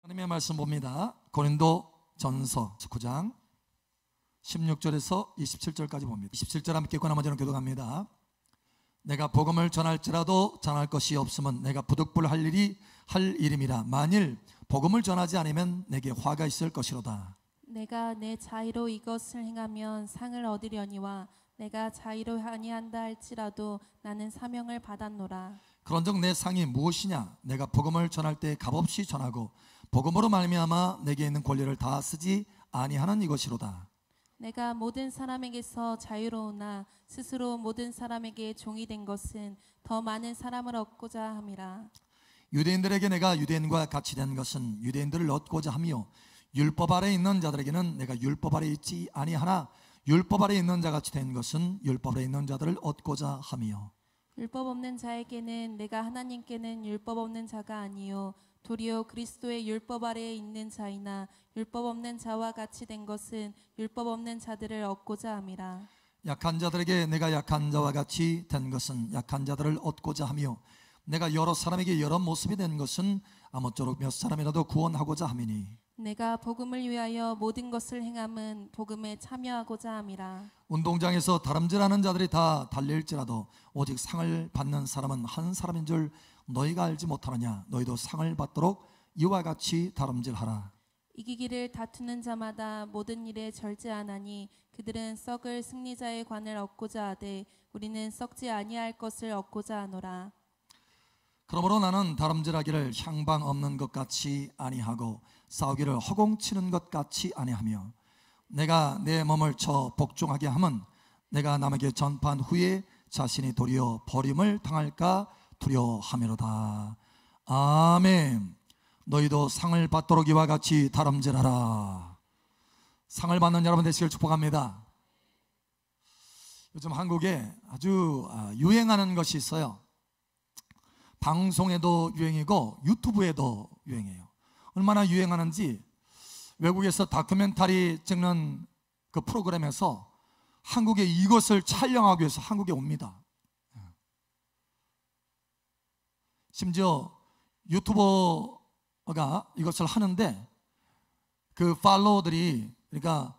하나님의 말씀 봅니다. 고린도 전서 19장 16절에서 27절까지 봅니다. 27절 함께 읽고 나머지는 교독합니다. 내가 복음을 전할지라도 전할 것이 없으면 내가 부득불 할 일임이라. 만일 복음을 전하지 않으면 내게 화가 있을 것이로다. 내가 내 자의로 이것을 행하면 상을 얻으려니와 내가 자의로 아니한다 할지라도 나는 사명을 받았노라. 그런즉 내 상이 무엇이냐? 내가 복음을 전할 때 값없이 전하고 복음으로 말미암아 내게 있는 권리를 다 쓰지 아니하는 이것이로다. 내가 모든 사람에게서 자유로우나 스스로 모든 사람에게 종이 된 것은 더 많은 사람을 얻고자 함이라. 유대인들에게 내가 유대인과 같이 된 것은 유대인들을 얻고자 하며 율법 아래 있는 자들에게는 내가 율법 아래 있지 아니하나 율법 아래 있는 자같이 된 것은 율법 아래 있는 자들을 얻고자 하며 율법 없는 자에게는 내가 하나님께는 율법 없는 자가 아니요 도리어 그리스도의 율법 아래에 있는 자이나 율법 없는 자와 같이 된 것은 율법 없는 자들을 얻고자 함이라. 약한 자들에게 내가 약한 자와 같이 된 것은 약한 자들을 얻고자 하며 내가 여러 사람에게 여러 모습이 된 것은 아무쪼록 몇 사람이라도 구원하고자 함이니 내가 복음을 위하여 모든 것을 행함은 복음에 참여하고자 함이라. 운동장에서 다름질하는 자들이 다 달릴지라도 오직 상을 받는 사람은 한 사람인 줄 너희가 알지 못하느냐? 너희도 상을 받도록 이와 같이 다름질하라. 이기기를 다투는 자마다 모든 일에 절제하나니 그들은 썩을 승리자의 관을 얻고자 하되 우리는 썩지 아니할 것을 얻고자 하노라. 그러므로 나는 다름질하기를 향방 없는 것 같이 아니하고 싸우기를 허공치는 것 같이 아니하며 내가 내 몸을 쳐 복종하게 하면 내가 남에게 전파한 후에 자신이 도리어 버림을 당할까 두려워하미로다. 아멘. 너희도 상을 받도록 이와 같이 다름질하라. 상을 받는 여러분 되시길 축복합니다. 요즘 한국에 아주 유행하는 것이 있어요. 방송에도 유행이고 유튜브에도 유행해요. 얼마나 유행하는지 외국에서 다큐멘터리 찍는 그 프로그램에서 한국에 이것을 촬영하기 위해서 한국에 옵니다. 심지어 유튜버가 이것을 하는데 그 팔로워들이 그러니까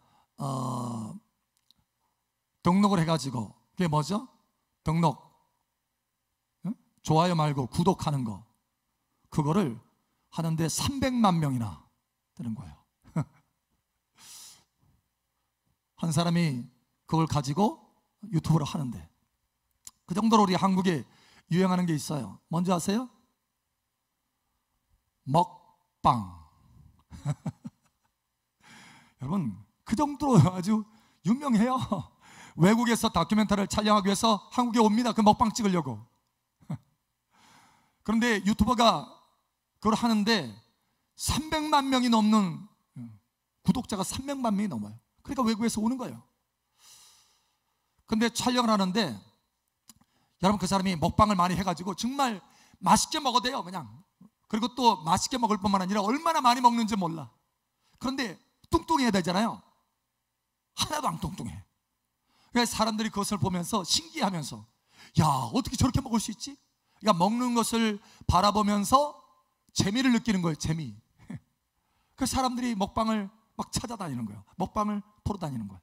등록을 해가지고 그게 뭐죠? 등록 좋아요 말고 구독하는 거 그거를 하는데 300만 명이나 되는 거예요. 한 사람이 그걸 가지고 유튜브를 하는데 그 정도로 우리 한국에 유행하는 게 있어요. 뭔지 아세요? 먹방. 여러분 그 정도로 아주 유명해요. 외국에서 다큐멘터리를 촬영하기 위해서 한국에 옵니다. 그 먹방 찍으려고. 그런데 유튜버가 그걸 하는데 300만 명이 넘는 구독자가 300만 명이 넘어요. 그러니까 외국에서 오는 거예요. 근데 촬영을 하는데 여러분 그 사람이 먹방을 많이 해가지고 정말 맛있게 먹어대요 그냥. 그리고 또 맛있게 먹을 뿐만 아니라 얼마나 많이 먹는지 몰라. 그런데 뚱뚱해야 되잖아요. 하나도 안 뚱뚱해. 그래서 사람들이 그것을 보면서 신기해하면서 야 어떻게 저렇게 먹을 수 있지? 그러니까 먹는 것을 바라보면서 재미를 느끼는 거예요. 재미. 그 사람들이 먹방을 막 찾아다니는 거예요. 먹방을 보러 다니는 거예요.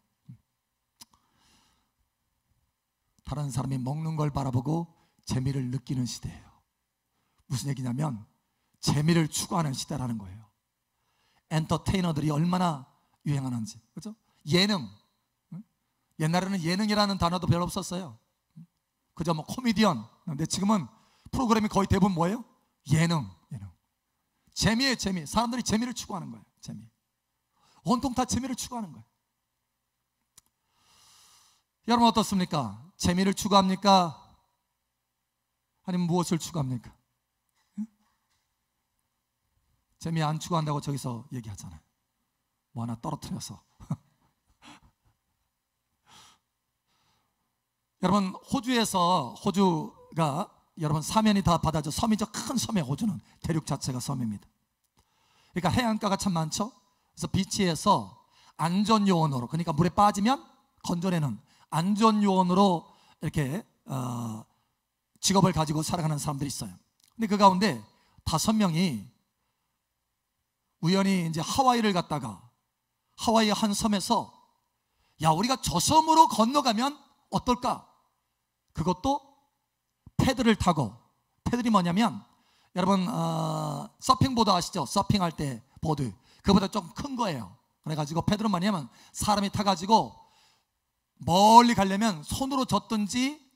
다른 사람이 먹는 걸 바라보고 재미를 느끼는 시대예요. 무슨 얘기냐면 재미를 추구하는 시대라는 거예요. 엔터테이너들이 얼마나 유행하는지. 그렇죠? 예능. 옛날에는 예능이라는 단어도 별로 없었어요. 그저 뭐 코미디언. 근데 지금은 프로그램이 거의 대부분 뭐예요? 예능. 재미예요, 재미. 사람들이 재미를 추구하는 거예요. 재미. 온통 다 재미를 추구하는 거예요. 여러분 어떻습니까? 재미를 추구합니까? 아니면 무엇을 추구합니까? 재미 안 추구한다고 저기서 얘기하잖아요. 뭐 하나 떨어뜨려서. 여러분 호주가 여러분 사면이 다 바다죠. 섬이죠. 큰 섬이에요. 호주는 대륙 자체가 섬입니다. 그러니까 해안가가 참 많죠. 그래서 비치에서 안전요원으로 그러니까 물에 빠지면 건져내는 안전요원으로 이렇게 직업을 가지고 살아가는 사람들이 있어요. 근데 그 가운데 5명이 우연히 이제 하와이를 갔다가 하와이 한 섬에서 야, 우리가 저 섬으로 건너가면 어떨까? 그것도 패들을 타고, 패들이 뭐냐면 여러분 서핑보드 아시죠? 서핑할 때 보드, 그보다 좀 큰 거예요. 그래가지고 패들은 뭐냐면 사람이 타가지고 멀리 가려면 손으로 젓든지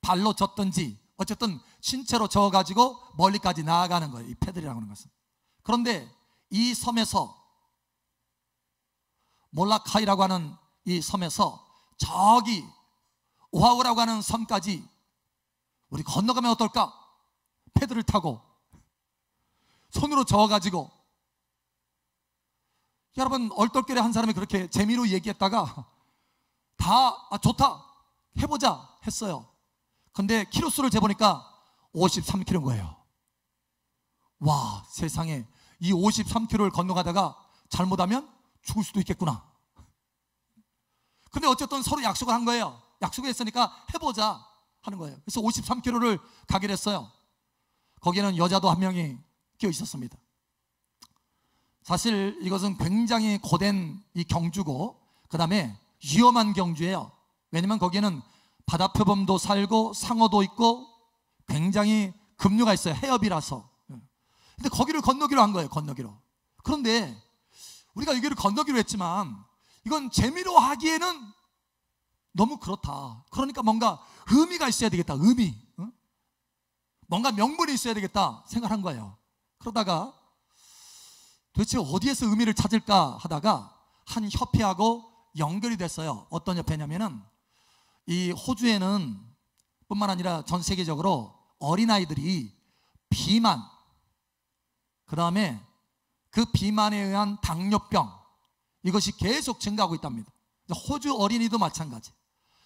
발로 젓든지 어쨌든 신체로 저어가지고 멀리까지 나아가는 거예요, 이 패들이라고 하는 것은. 그런데 이 섬에서, 몰라카이라고 하는 이 섬에서 저기 오하우라고 하는 섬까지 우리 건너가면 어떨까? 패들을 타고 손으로 저어가지고. 여러분, 얼떨결에 한 사람이 그렇게 재미로 얘기했다가 다 좋다, 해보자 했어요. 근데 키로수를 재보니까 53km인 거예요. 와, 세상에, 이 53km를 건너가다가 잘못하면 죽을 수도 있겠구나. 근데 어쨌든 서로 약속을 한 거예요. 약속을 했으니까 해보자 하는 거예요. 그래서 53km를 가기로 했어요. 거기에는 여자도 한 명이 끼어 있었습니다. 사실 이것은 굉장히 고된 이 경주고, 그 다음에 위험한 경주예요. 왜냐면 거기에는 바다표범도 살고 상어도 있고 굉장히 급류가 있어요. 해협이라서. 근데 거기를 건너기로 한 거예요, 건너기로. 그런데 우리가 여기를 건너기로 했지만 이건 재미로 하기에는 너무 그렇다. 그러니까 뭔가 의미가 있어야 되겠다, 의미. 뭔가 명분이 있어야 되겠다 생각한 거예요. 그러다가 도대체 어디에서 의미를 찾을까 하다가 한 협회하고 연결이 됐어요. 어떤 협회냐면은 이 호주에는 뿐만 아니라 전 세계적으로 어린아이들이 비만, 그 다음에 그 비만에 의한 당뇨병, 이것이 계속 증가하고 있답니다. 호주 어린이도 마찬가지.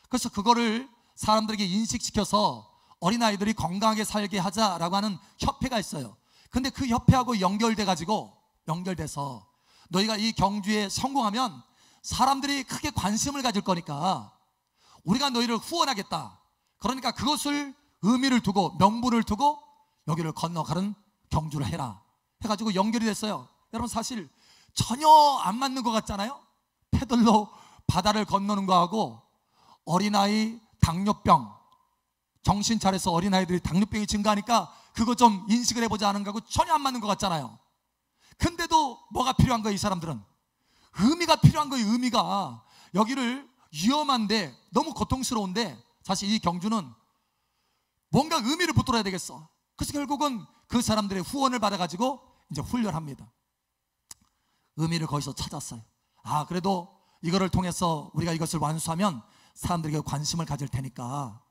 그래서 그거를 사람들에게 인식시켜서 어린아이들이 건강하게 살게 하자라고 하는 협회가 있어요. 근데 그 협회하고 연결돼서 너희가 이 경주에 성공하면 사람들이 크게 관심을 가질 거니까 우리가 너희를 후원하겠다. 그러니까 그것을 의미를 두고 명분을 두고 여기를 건너가는 경주를 해라 해가지고 연결이 됐어요. 여러분, 사실 전혀 안 맞는 것 같잖아요. 패들로 바다를 건너는 거하고 어린아이 당뇨병, 정신 차려서 어린아이들이 당뇨병이 증가하니까 그거 좀 인식을 해보자 하는 거하고 전혀 안 맞는 것 같잖아요. 근데도 뭐가 필요한 거예요, 이 사람들은? 의미가 필요한 거예요, 의미가. 여기를 위험한데 너무 고통스러운데 사실 이 경주는 뭔가 의미를 붙들어야 되겠어. 그래서 결국은 그 사람들의 후원을 받아가지고 이제 훈련합니다. 의미를 거기서 찾았어요. 아, 그래도 이거를 통해서 우리가 이것을 완수하면 사람들에게 관심을 가질 테니까,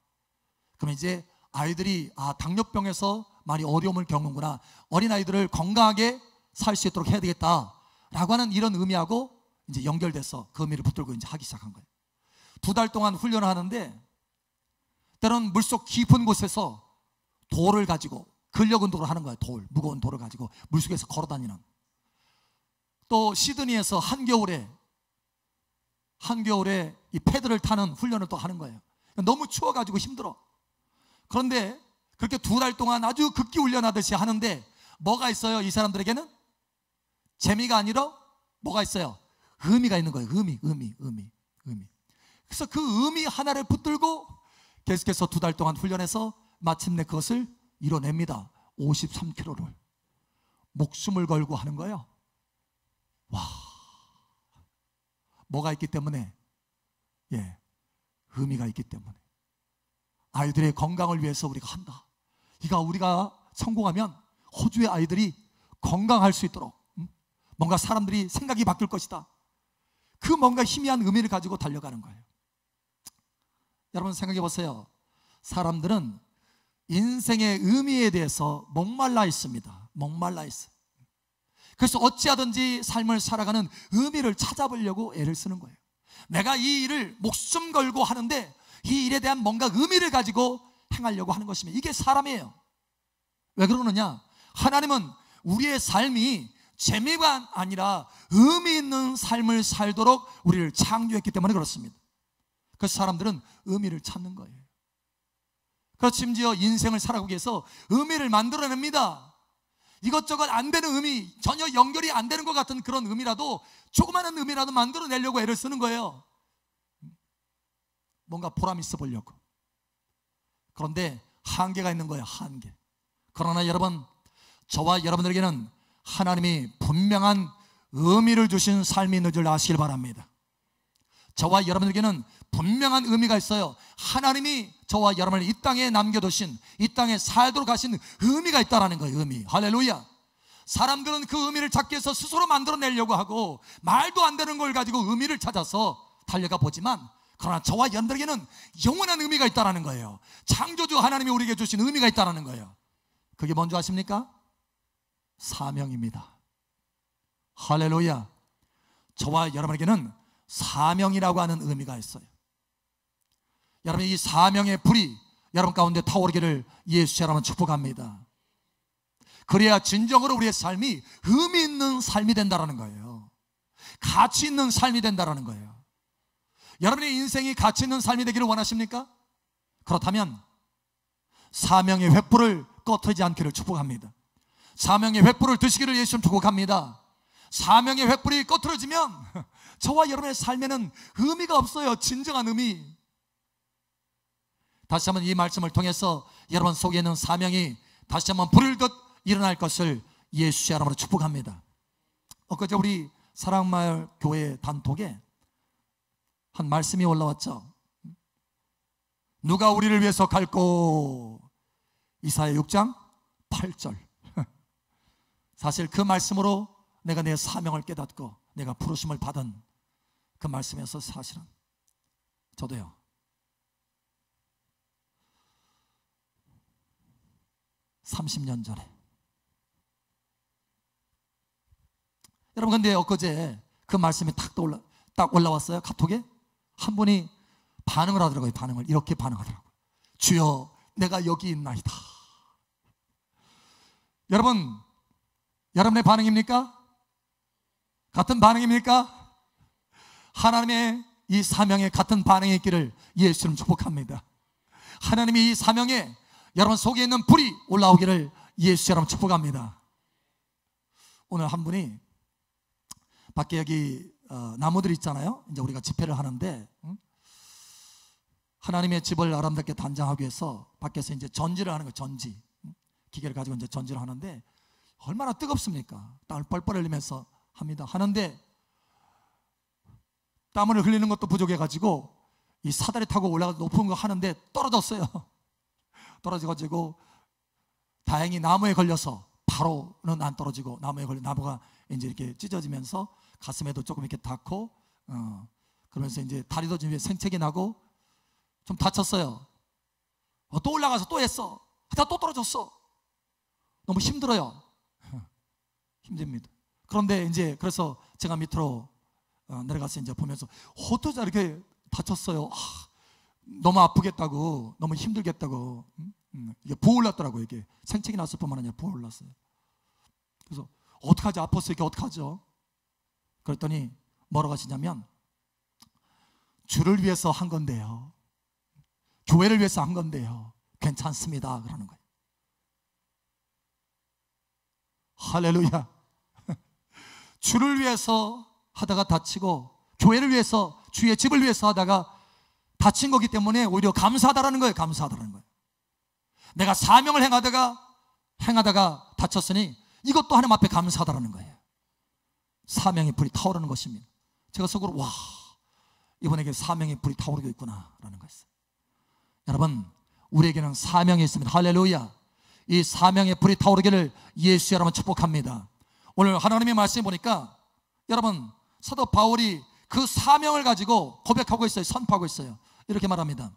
그러면 이제 아이들이 당뇨병에서 많이 어려움을 겪는구나, 어린아이들을 건강하게 살 수 있도록 해야 되겠다라고 하는 이런 의미하고 이제 연결돼서 그 의미를 붙들고 이제 하기 시작한 거예요. 2달 동안 훈련을 하는데 때로는 물속 깊은 곳에서 돌을 가지고 근력 운동을 하는 거예요. 무거운 돌을 가지고 물속에서 걸어 다니는. 또 시드니에서 한겨울에 이 패들을 타는 훈련을 또 하는 거예요. 너무 추워가지고 힘들어. 그런데 그렇게 2달 동안 아주 극기 훈련하듯이 하는데 뭐가 있어요? 이 사람들에게는 재미가 아니라 뭐가 있어요? 의미가 있는 거예요. 의미. 그래서 그 의미 하나를 붙들고 계속해서 2달 동안 훈련해서 마침내 그것을 이뤄냅니다. 53km를 목숨을 걸고 하는 거예요. 와, 뭐가 있기 때문에? 의미가 있기 때문에. 아이들의 건강을 위해서 우리가 한다. 우리가 성공하면 호주의 아이들이 건강할 수 있도록 뭔가 사람들이 생각이 바뀔 것이다. 그 뭔가 희미한 의미를 가지고 달려가는 거예요. 여러분, 생각해 보세요. 사람들은 인생의 의미에 대해서 목말라 있습니다. 목말라 있어요. 그래서 어찌하든지 삶을 살아가는 의미를 찾아보려고 애를 쓰는 거예요. 내가 이 일을 목숨 걸고 하는데 이 일에 대한 뭔가 의미를 가지고 행하려고 하는 것이면 이게 사람이에요. 왜 그러느냐? 하나님은 우리의 삶이 재미가 아니라 의미 있는 삶을 살도록 우리를 창조했기 때문에 그렇습니다. 그래서 사람들은 의미를 찾는 거예요. 그래서 심지어 인생을 살아가기 위해서 의미를 만들어냅니다. 이것저것 안 되는 의미, 전혀 연결이 안 되는 것 같은 그런 의미라도, 조그마한 의미라도 만들어내려고 애를 쓰는 거예요. 뭔가 보람 있어 보려고. 그런데 한계가 있는 거예요. 한계. 그러나 여러분, 저와 여러분들에게는 하나님이 분명한 의미를 주신 삶이 있는 줄 아시길 바랍니다. 저와 여러분들에게는 분명한 의미가 있어요. 하나님이 저와 여러분을 이 땅에 남겨두신, 이 땅에 살도록 하신 의미가 있다는 거예요. 의미. 할렐루야. 사람들은 그 의미를 찾기 위해서 스스로 만들어내려고 하고, 말도 안 되는 걸 가지고 의미를 찾아서 달려가 보지만, 그러나 저와 여러분들에게는 영원한 의미가 있다는 거예요. 창조주 하나님이 우리에게 주신 의미가 있다는 거예요. 그게 뭔지 아십니까? 사명입니다. 할렐루야. 저와 여러분에게는 사명이라고 하는 의미가 있어요. 여러분, 이 사명의 불이 여러분 가운데 타오르기를 예수 여러분 축복합니다. 그래야 진정으로 우리의 삶이 의미 있는 삶이 된다는 거예요. 가치 있는 삶이 된다는 거예요. 여러분의 인생이 가치 있는 삶이 되기를 원하십니까? 그렇다면 사명의 횃불을 꺼트리지 않기를 축복합니다. 사명의 횃불을 드시기를 예수님 축복합니다. 사명의 횃불이 꺼트려지면 저와 여러분의 삶에는 의미가 없어요. 진정한 의미. 다시 한번 이 말씀을 통해서 여러분 속에 있는 사명이 다시 한번 불을 듯 일어날 것을 예수 이름으로 축복합니다. 엊그제 우리 사랑마을 교회 단톡에 한 말씀이 올라왔죠. 누가 우리를 위해서 갈고? 이사야 6장 8절. 사실 그 말씀으로 내가 내 사명을 깨닫고 내가 부르심을 받은 그 말씀에서 사실은 저도요, 30년 전에, 여러분, 근데 엊그제 그 말씀이 딱 올라왔어요. 카톡에 한 분이 반응을 하더라고요. 반응을 이렇게 반응하더라고요. 주여, 내가 여기 있나이다. 여러분, 여러분의 반응입니까? 같은 반응입니까? 하나님의 이 사명에 같은 반응이 있기를 예수님 축복합니다. 하나님이 이 사명에 여러분 속에 있는 불이 올라오기를 예수 여러분 축복합니다. 오늘 한 분이 밖에 여기 나무들 있잖아요. 이제 우리가 집회를 하는데 하나님의 집을 아름답게 단장하기 위해서 밖에서 이제 전지를 하는 거예요. 전지 기계를 가지고 이제 전지를 하는데 얼마나 뜨겁습니까? 땀을 뻘뻘 흘리면서 합니다. 하는데 땀을 흘리는 것도 부족해가지고 이 사다리 타고 올라가서 높은 거 하는데 떨어졌어요. 떨어져가지고 다행히 나무에 걸려서 바로는 안 떨어지고, 나무에 걸려 나무가 이제 이렇게 찢어지면서 가슴에도 조금 이렇게 닿고, 그러면서 이제 다리도 좀 생채기 나고 좀 다쳤어요. 또 올라가서 또 했어. 하다 또 떨어졌어. 너무 힘들어요. 힘듭니다. 그런데 이제 그래서 제가 밑으로 내려가서 이제 보면서 어쩌자 이렇게 다쳤어요. 너무 아프겠다고, 너무 힘들겠다고, 이게 부어올랐더라고요. 이게 생채기 났을 뿐만 아니라 부어올랐어요. 그래서 어떡하지? 아팠어. 이게 어떡하죠? 그랬더니 뭐라고 하시냐면, 주를 위해서 한 건데요, 교회를 위해서 한 건데요, 괜찮습니다. 그러는 거예요. 할렐루야. 주를 위해서 하다가 다치고, 교회를 위해서, 주의 집을 위해서 하다가 다친 거기 때문에 오히려 감사하다라는 거예요. 감사하다라는 거예요. 내가 사명을 행하다가 다쳤으니 이것도 하나님 앞에 감사하다라는 거예요. 사명의 불이 타오르는 것입니다. 제가 속으로 와, 이분에게 사명의 불이 타오르고 있구나 라는 것이었어요. 여러분, 우리에게는 사명이 있습니다. 할렐루야. 이 사명의 불이 타오르기를 예수 여러분 축복합니다. 오늘 하나님의 말씀에 보니까 여러분, 사도 바울이 그 사명을 가지고 고백하고 있어요. 선포하고 있어요. 이렇게 말합니다.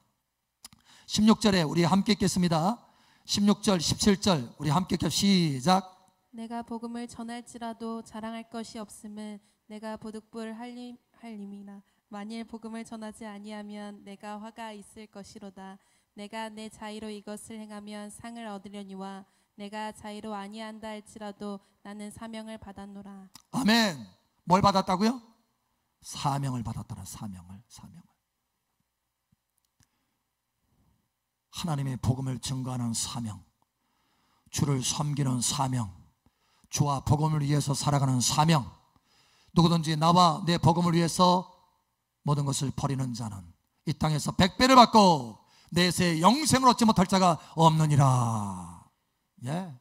16절에 우리 함께 읽겠습니다. 16절 17절 우리 함께 읽겠습니다. 시작. 내가 복음을 전할지라도 자랑할 것이 없음은 내가 부득불 할림이나 만일 복음을 전하지 아니하면 내가 화가 있을 것이로다. 내가 내 자의로 이것을 행하면 상을 얻으려니와 내가 자의로 아니한다 할지라도 나는 사명을 받았노라. 아멘. 뭘 받았다고요? 사명을 받았더라. 사명을. 하나님의 복음을 증거하는 사명, 주를 섬기는 사명, 주와 복음을 위해서 살아가는 사명, 누구든지 나와 내 복음을 위해서 모든 것을 버리는 자는 이 땅에서 100배를 받고 내세 영생을 얻지 못할 자가 없느니라. 예,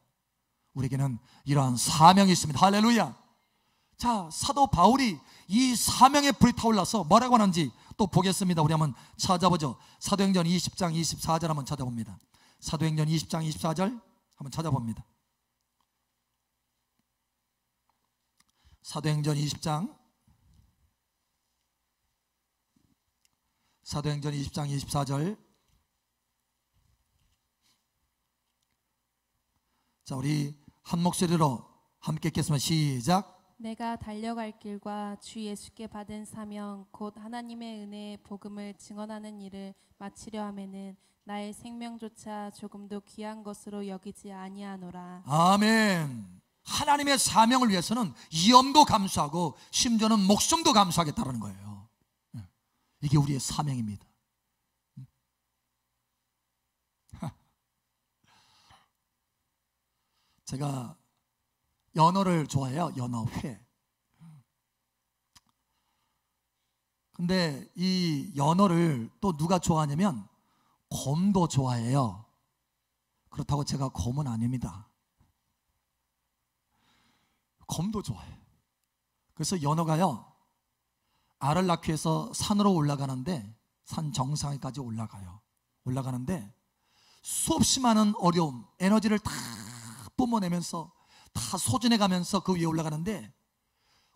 우리에게는 이러한 사명이 있습니다. 할렐루야. 자, 사도 바울이 이 사명의 불이 타올라서 뭐라고 하는지 또 보겠습니다. 우리 한번 찾아보죠. 사도행전 20장 24절 한번 찾아봅니다. 사도행전 20장 24절 한번 찾아봅니다. 사도행전 20장 24절. 자, 우리 한 목소리로 함께 읽겠습니다. 시작. 내가 달려갈 길과 주 예수께 받은 사명 곧 하나님의 은혜의 복음을 증언하는 일을 마치려 하면은 나의 생명조차 조금도 귀한 것으로 여기지 아니하노라. 아멘. 하나님의 사명을 위해서는 위험도 감수하고 심지어는 목숨도 감수하겠다는 거예요. 이게 우리의 사명입니다. 제가 연어를 좋아해요. 연어회. 근데 이 연어를 또 누가 좋아하냐면 곰도 좋아해요. 그렇다고 제가 곰은 아닙니다. 곰도 좋아해요. 그래서 연어가요, 알을 낳기 위해서 산으로 올라가는데, 산 정상에까지 올라가는데 수없이 많은 어려움, 에너지를 다 뿜어내면서 다 소진해가면서 그 위에 올라가는데,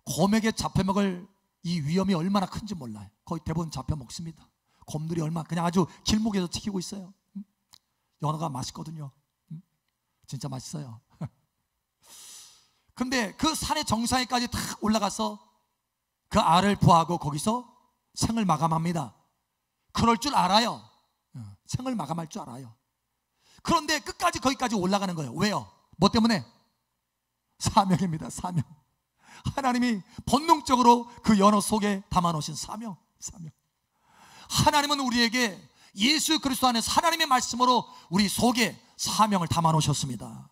곰에게 잡혀먹을 이 위험이 얼마나 큰지 몰라요. 거의 대부분 잡혀먹습니다. 곰들이 얼마나 그냥 아주 길목에서 지키고 있어요. 연어가 맛있거든요. 진짜 맛있어요. 근데 그 산의 정상에까지 탁 올라가서 그 알을 부화하고 거기서 생을 마감합니다. 그럴 줄 알아요. 생을 마감할 줄 알아요. 그런데 끝까지 거기까지 올라가는 거예요. 왜요? 뭐 때문에? 사명입니다. 사명. 하나님이 본능적으로 그 연어 속에 담아놓으신 사명. 하나님은 우리에게 예수 그리스도 안에서 하나님의 말씀으로 우리 속에 사명을 담아놓으셨습니다.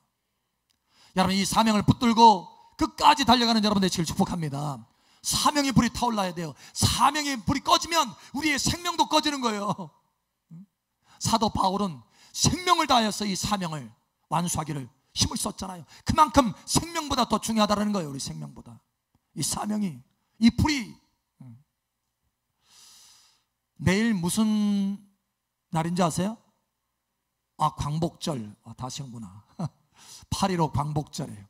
여러분, 이 사명을 붙들고 끝까지 달려가는 여러분 되시길 축복합니다. 사명의 불이 타올라야 돼요. 사명의 불이 꺼지면 우리의 생명도 꺼지는 거예요. 사도 바울은 생명을 다하여서 이 사명을 완수하기를 힘을 썼잖아요. 그만큼 생명보다 더 중요하다는 거예요. 우리 생명보다 이 사명이, 이 불이. 내일 무슨 날인지 아세요? 광복절. 다 아시는구나. 8.15 광복절이에요.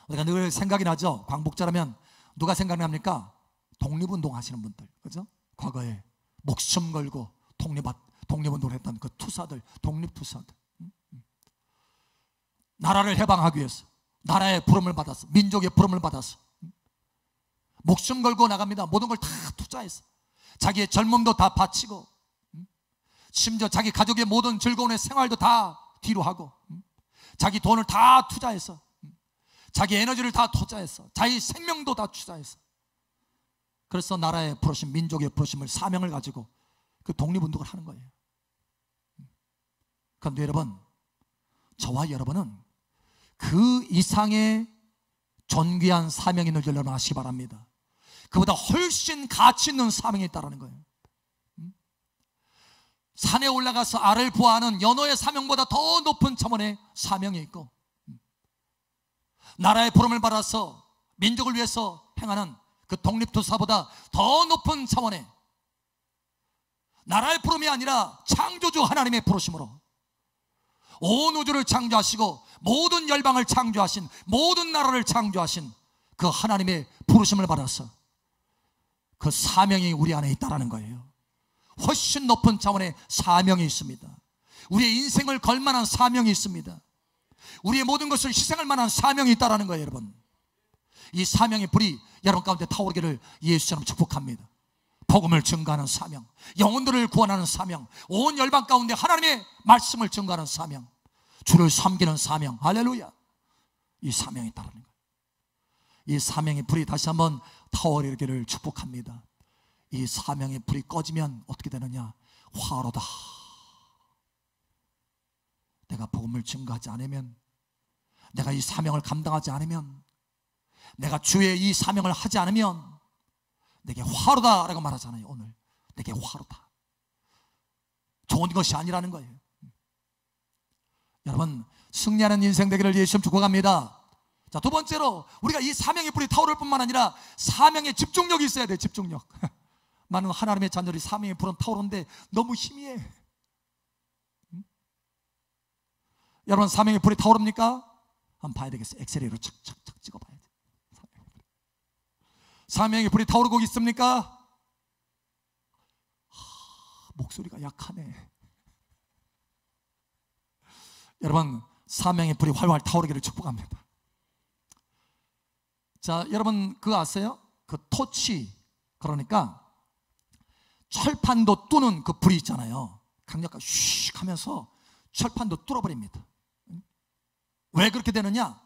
우리가 늘 생각이 나죠. 광복절하면 누가 생각납니까? 독립운동 하시는 분들, 그죠? 과거에 목숨 걸고 독립운동을 했던 그 투사들, 독립투사들, 나라를 해방하기 위해서, 나라의 부름을 받아서, 민족의 부름을 받아서 목숨 걸고 나갑니다. 모든 걸 다 투자해서 자기의 젊음도 다 바치고, 심지어 자기 가족의 모든 즐거운 생활도 다 뒤로 하고, 자기 돈을 다 투자해서, 자기 에너지를 다 투자해서, 자기 생명도 다 투자해서, 그래서 나라의 부르심, 민족의 부르심을, 사명을 가지고 그 독립운동을 하는 거예요. 그런데 여러분, 저와 여러분은 그 이상의 존귀한 사명이 있는 줄 여러분 아시기 바랍니다. 그보다 훨씬 가치 있는 사명이 있다는 거예요. 산에 올라가서 알을 부화하는 연어의 사명보다 더 높은 차원의 사명이 있고, 나라의 부름을 받아서 민족을 위해서 행하는 그 독립투사보다 더 높은 차원의, 나라의 부름이 아니라 창조주 하나님의 부르심으로 온 우주를 창조하시고 모든 열방을 창조하신, 모든 나라를 창조하신 그 하나님의 부르심을 받아서 그 사명이 우리 안에 있다는 거예요. 훨씬 높은 차원의 사명이 있습니다. 우리의 인생을 걸 만한 사명이 있습니다. 우리의 모든 것을 희생할 만한 사명이 있다는 거예요. 여러분, 이 사명의 불이 여러분 가운데 타오르기를 예수처럼 축복합니다. 복음을 증거하는 사명, 영혼들을 구원하는 사명, 온 열방 가운데 하나님의 말씀을 증거하는 사명, 주를 섬기는 사명. 할렐루야. 이 사명이 있다는 거예요. 이 사명의 불이 다시 한번 타오르기를 축복합니다. 이 사명의 불이 꺼지면 어떻게 되느냐? 화로다. 내가 복음을 증거하지 않으면, 내가 이 사명을 감당하지 않으면, 내가 주의 이 사명을 하지 않으면 내게 화로다 라고 말하잖아요. 오늘 내게 화로다. 좋은 것이 아니라는 거예요. 여러분, 승리하는 인생 되기를 예수님 축복합니다. 자, 두 번째로 우리가 이 사명의 불이 타오를 뿐만 아니라 사명의 집중력이 있어야 돼요. 집중력. 많은 하나님의 자녀들이 사명의 불은 타오르는데 너무 희미해. 여러분, 사명의 불이 타오릅니까? 한번 봐야 되겠어요. 엑셀로 착착착 찍어봐야 돼. 사명의 불이 타오르고 있습니까? 목소리가 약하네. 여러분, 사명의 불이 활활 타오르기를 축복합니다. 자, 여러분 그거 아세요? 그 토치, 그러니까 철판도 뚜는 그 불이 있잖아요. 강력하게 슉 하면서 철판도 뚫어버립니다. 왜 그렇게 되느냐?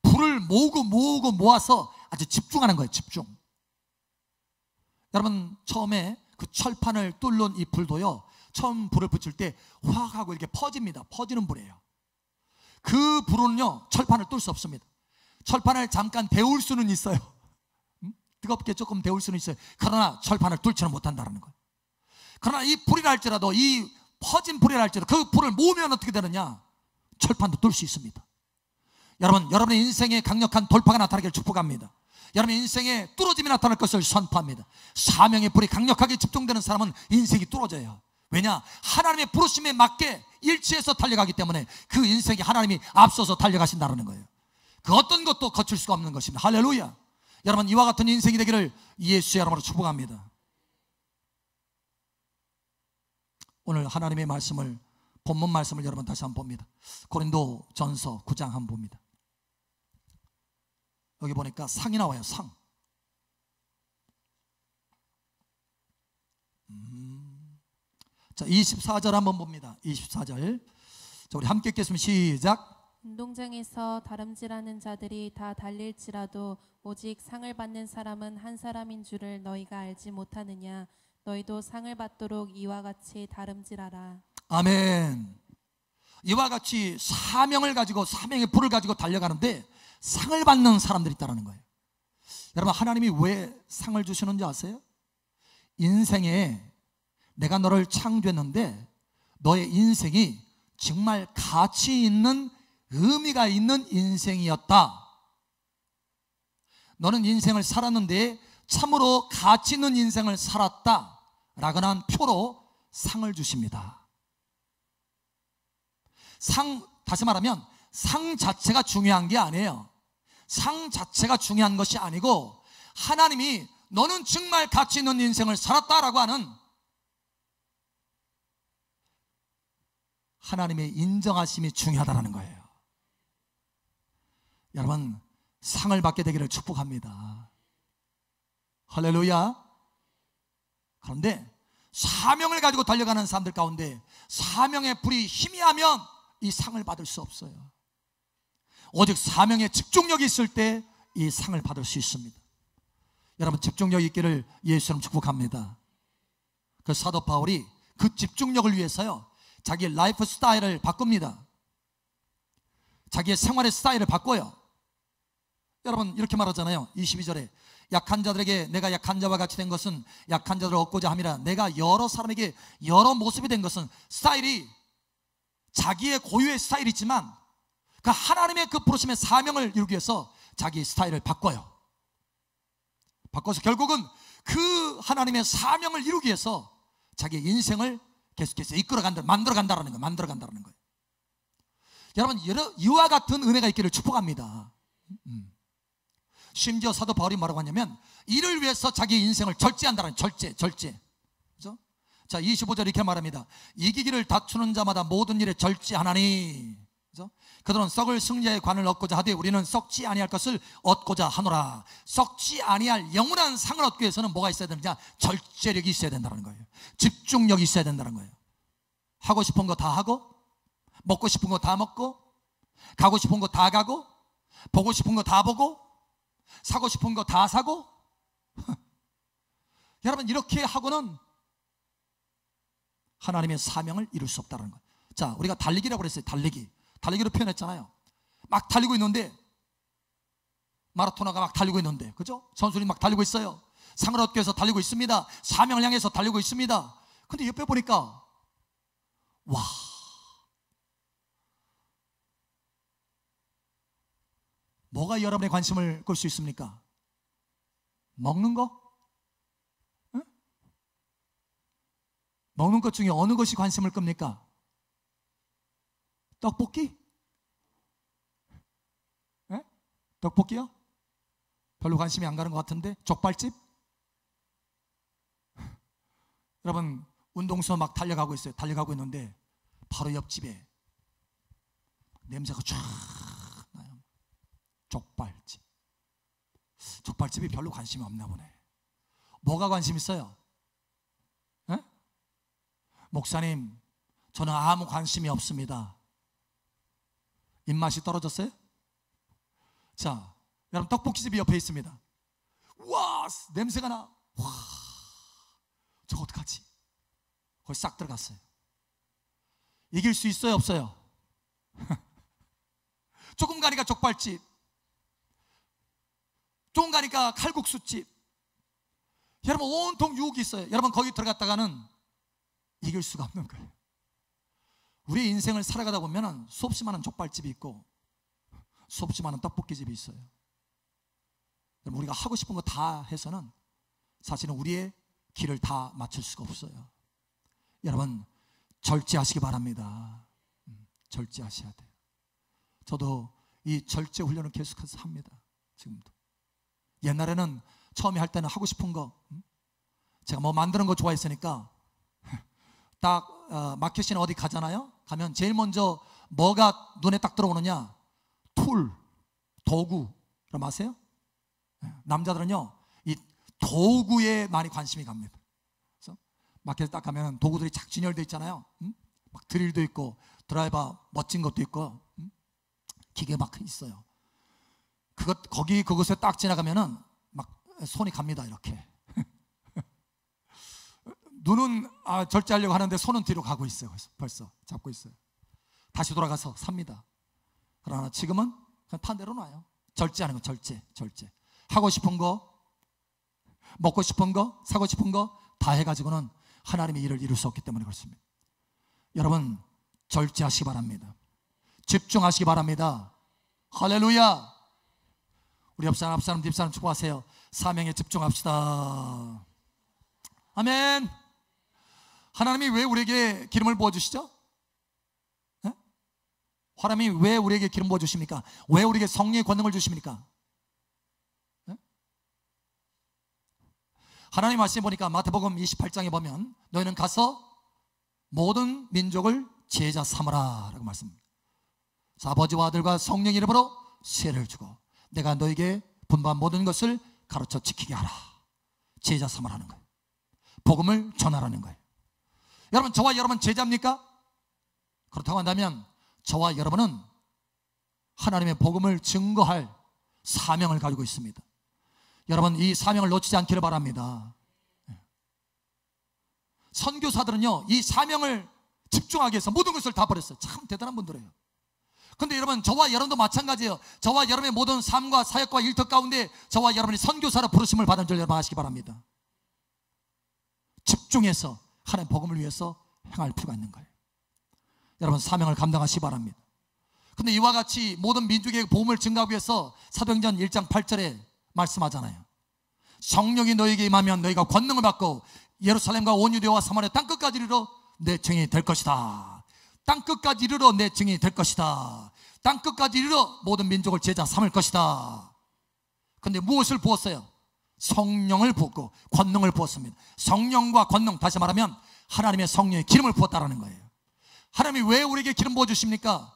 불을 모으고 모아서 아주 집중하는 거예요. 집중. 여러분, 처음에 그 철판을 뚫는 이 불도요, 처음 불을 붙일 때 확 하고 이렇게 퍼집니다. 퍼지는 불이에요. 그 불은요, 철판을 뚫을 수 없습니다. 철판을 잠깐 데울 수는 있어요. 뜨겁게 조금 데울 수는 있어요. 그러나 철판을 뚫지는 못한다는 거예요. 그러나 이 불이라 할지라도, 이 퍼진 불이라 할지라도 그 불을 모으면 어떻게 되느냐? 철판도 뚫을 수 있습니다. 여러분, 여러분의 인생에 강력한 돌파가 나타나기를 축복합니다. 여러분의 인생에 뚫어짐이 나타날 것을 선포합니다. 사명의 불이 강력하게 집중되는 사람은 인생이 뚫어져요. 왜냐? 하나님의 부르심에 맞게 일치해서 달려가기 때문에 그 인생이 하나님이 앞서서 달려가신다는 거예요. 그 어떤 것도 거칠 수가 없는 것입니다. 할렐루야. 여러분, 이와 같은 인생이 되기를 예수의 이름으로 축복합니다. 오늘 하나님의 말씀을, 본문 말씀을 여러분 다시 한번 봅니다. 고린도 전서 9장 한번 봅니다. 여기 보니까 상이 나와요. 상. 자, 24절 한번 봅니다. 24절. 자, 우리 함께 읽겠습니다. 시작. 운동장에서 다름질하는 자들이 다 달릴지라도 오직 상을 받는 사람은 한 사람인 줄을 너희가 알지 못하느냐? 너희도 상을 받도록 이와 같이 다름질하라. 아멘. 이와 같이 사명을 가지고, 사명의 불을 가지고 달려가는데 상을 받는 사람들이 있다는 거예요. 여러분, 하나님이 왜 상을 주시는지 아세요? 인생에 내가 너를 창조했는데 너의 인생이 정말 가치 있는, 의미가 있는 인생이었다. 너는 인생을 살았는데 참으로 가치 있는 인생을 살았다 라고 하는 표로 상을 주십니다. 상, 다시 말하면 상 자체가 중요한 게 아니에요. 상 자체가 중요한 것이 아니고, 하나님이 너는 정말 가치 있는 인생을 살았다라고 하는 하나님의 인정하심이 중요하다는 거예요. 여러분, 상을 받게 되기를 축복합니다. 할렐루야. 그런데 사명을 가지고 달려가는 사람들 가운데 사명의 불이 희미하면 이 상을 받을 수 없어요. 오직 사명에 집중력이 있을 때 이 상을 받을 수 있습니다. 여러분, 집중력이 있기를 예수님 축복합니다. 그 사도 바울이 그 집중력을 위해서요, 자기의 라이프 스타일을 바꿉니다. 자기의 생활의 스타일을 바꿔요. 여러분, 이렇게 말하잖아요. 22절에 약한 자들에게 내가 약한 자와 같이 된 것은 약한 자들을 얻고자 함이라. 내가 여러 사람에게 여러 모습이 된 것은, 스타일이 자기의 고유의 스타일이 있지만 그 하나님의 그 부르심의 사명을 이루기 위해서 자기 스타일을 바꿔요. 바꿔서 결국은 그 하나님의 사명을 이루기 위해서 자기 인생을 계속해서 만들어간다는 거예요. 여러분, 이와 같은 은혜가 있기를 축복합니다. 심지어 사도 바울이 뭐라고 하냐면, 이를 위해서 자기 인생을 절제한다는, 절제. 그죠? 자, 25절 이렇게 말합니다. 이기기를 다투는 자마다 모든 일에 절제하나니, 그죠? 그들은 썩을 승리의 관을 얻고자 하되 우리는 썩지 아니할 것을 얻고자 하노라. 썩지 아니할 영원한 상을 얻기 위해서는 뭐가 있어야 되느냐? 절제력이 있어야 된다는 거예요. 집중력이 있어야 된다는 거예요. 하고 싶은 거 다 하고, 먹고 싶은 거 다 먹고, 가고 싶은 거 다 가고, 보고 싶은 거 다 보고, 사고 싶은 거 다 사고. 여러분, 이렇게 하고는 하나님의 사명을 이룰 수 없다는 거예요. 자, 우리가 달리기라고 그랬어요. 달리기로 표현했잖아요. 막 달리고 있는데, 마라토너가 막 달리고 있는데, 그죠? 선수들이 막 달리고 있어요. 상을 얻기 위해서 달리고 있습니다. 사명을 향해서 달리고 있습니다. 근데 옆에 보니까, 와, 뭐가 여러분의 관심을 끌 수 있습니까? 먹는 거? 응? 먹는 것 중에 어느 것이 관심을 끕니까? 떡볶이? 예? 떡볶이요? 별로 관심이 안 가는 것 같은데? 족발집? 여러분, 운동선수 막 달려가고 있어요. 달려가고 있는데 바로 옆집에 냄새가 쫙 나요. 족발집. 족발집이 별로 관심이 없나 보네. 뭐가 관심 있어요? 에? 목사님, 저는 아무 관심이 없습니다. 입맛이 떨어졌어요? 자, 여러분, 떡볶이집이 옆에 있습니다. 와, 냄새가 나. 와, 저 어떡하지? 거기 싹 들어갔어요. 이길 수 있어요, 없어요? 조금 가니까 족발집, 조금 가니까 칼국수집. 여러분, 온통 유혹이 있어요. 여러분, 거기 들어갔다가는 이길 수가 없는 거예요. 우리 인생을 살아가다 보면 수없이 많은 족발집이 있고 수없이 많은 떡볶이집이 있어요. 여러분, 우리가 하고 싶은 거 다 해서는 사실은 우리의 길을 다 맞출 수가 없어요. 여러분, 절제하시기 바랍니다. 절제하셔야 돼요. 저도 이 절제 훈련을 계속해서 합니다. 지금도. 옛날에는 처음에 할 때는 하고 싶은 거, 제가 뭐 만드는 거 좋아했으니까 딱 마켓이나 어디 가잖아요. 가면 제일 먼저 뭐가 눈에 딱 들어오느냐? 툴, 도구. 여러분 아세요? 남자들은요, 이 도구에 많이 관심이 갑니다. 그래서 마켓에 딱 가면 도구들이 착 진열되어 있잖아요. 막 드릴도 있고 드라이버 멋진 것도 있고 기계 막 있어요. 그것에 딱 지나가면은 막 손이 갑니다. 이렇게. 눈은 절제하려고 하는데 손은 뒤로 가고 있어요. 벌써 잡고 있어요. 다시 돌아가서 삽니다. 그러나 지금은 그냥 판 대로 놔요. 절제하는 거, 절제. 하고 싶은 거, 먹고 싶은 거, 사고 싶은 거 다 해가지고는 하나님의 일을 이룰 수 없기 때문에 그렇습니다. 여러분, 절제하시기 바랍니다. 집중하시기 바랍니다. 할렐루야. 우리 옆사람, 앞사람, 뒷사람 축복하세요. 사명에 집중합시다. 아멘. 하나님이 왜 우리에게 기름을 부어주시죠? 네? 하나님이 왜 우리에게 기름 부어주십니까? 왜 우리에게 성령의 권능을 주십니까? 네? 하나님 말씀 보니까 마태복음 28장에 보면 너희는 가서 모든 민족을 제자 삼으라 라고 말씀합니다. 아버지와 아들과 성령 이름으로 세례를 주고 내가 너에게 분부한 모든 것을 가르쳐 지키게 하라. 제자 삼으라는 거예요. 복음을 전하라는 거예요. 여러분, 저와 여러분 제자입니까? 그렇다고 한다면 저와 여러분은 하나님의 복음을 증거할 사명을 가지고 있습니다. 여러분, 이 사명을 놓치지 않기를 바랍니다. 선교사들은요, 이 사명을 집중하기 위해서 모든 것을 다 버렸어요. 참 대단한 분들이에요. 근데 여러분, 저와 여러분도 마찬가지예요. 저와 여러분의 모든 삶과 사역과 일터 가운데 저와 여러분이 선교사로 부르심을 받은 줄 여러분 아시기 바랍니다. 집중해서 하나님 복음을 위해서 행할 필요가 있는 거예요. 여러분, 사명을 감당하시기 바랍니다. 근데 이와 같이 모든 민족의 복음을 증가하기 위해서 사도행전 1장 8절에 말씀하잖아요. 성령이 너에게 임하면 너희가 권능을 받고 예루살렘과 온 유대와 사마리아 땅끝까지 이르러 내 증인이 될 것이다. 땅끝까지 이르러 내 증인이 될 것이다. 땅끝까지 이르러 모든 민족을 제자 삼을 것이다. 근데 무엇을 부었어요? 성령을 부었고 권능을 부었습니다. 성령과 권능, 다시 말하면 하나님의 성령의 기름을 부었다라는 거예요. 하나님이 왜 우리에게 기름 부어주십니까?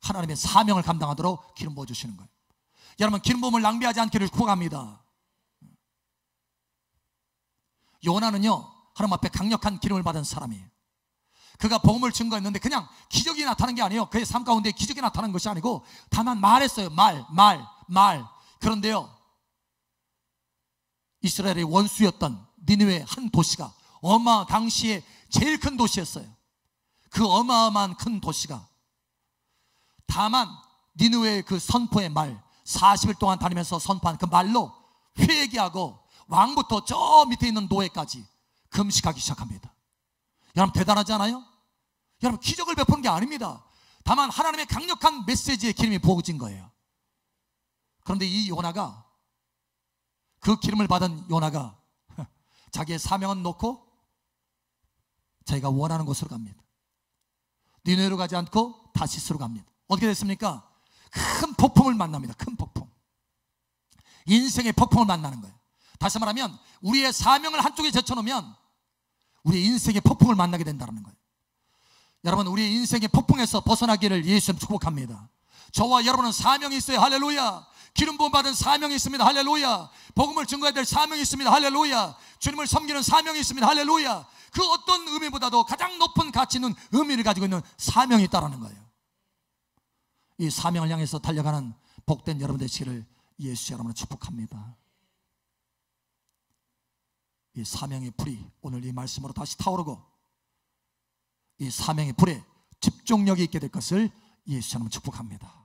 하나님의 사명을 감당하도록 기름 부어주시는 거예요. 여러분, 기름 부음을 낭비하지 않기를 구합니다. 요나는요, 하나님 앞에 강력한 기름을 받은 사람이에요. 그가 복음을 증거했는데 그냥 기적이 나타난 게 아니에요. 그의 삶 가운데 기적이 나타난 것이 아니고 다만 말했어요. 말. 그런데요, 이스라엘의 원수였던 니느웨 한 도시가 당시에 제일 큰 도시였어요. 그 어마어마한 큰 도시가 다만 니느웨의 그 선포의 말, 40일 동안 다니면서 선포한 그 말로 회개하고 왕부터 저 밑에 있는 노예까지 금식하기 시작합니다. 여러분 대단하지 않아요? 여러분 기적을 베푸는 게 아닙니다. 다만 하나님의 강력한 메시지의 기름이 부어진 거예요. 그런데 이 요나가, 그 기름을 받은 요나가 자기의 사명은 놓고 자기가 원하는 곳으로 갑니다. 니느웨로 가지 않고 다시스로 갑니다. 어떻게 됐습니까? 큰 폭풍을 만납니다. 큰 폭풍. 인생의 폭풍을 만나는 거예요. 다시 말하면 우리의 사명을 한쪽에 제쳐놓으면 우리의 인생의 폭풍을 만나게 된다는 거예요. 여러분 우리의 인생의 폭풍에서 벗어나기를 예수님 축복합니다. 저와 여러분은 사명이 있어요. 할렐루야. 기름 부음 받은 사명이 있습니다. 할렐루야. 복음을 증거해야 될 사명이 있습니다. 할렐루야. 주님을 섬기는 사명이 있습니다. 할렐루야. 그 어떤 의미보다도 가장 높은 가치 있는 의미를 가지고 있는 사명이 있다는 거예요. 이 사명을 향해서 달려가는 복된 여러분 되시기를 예수 여러분을 축복합니다. 이 사명의 불이 오늘 이 말씀으로 다시 타오르고 이 사명의 불에 집중력이 있게 될 것을 예수 여러분 축복합니다.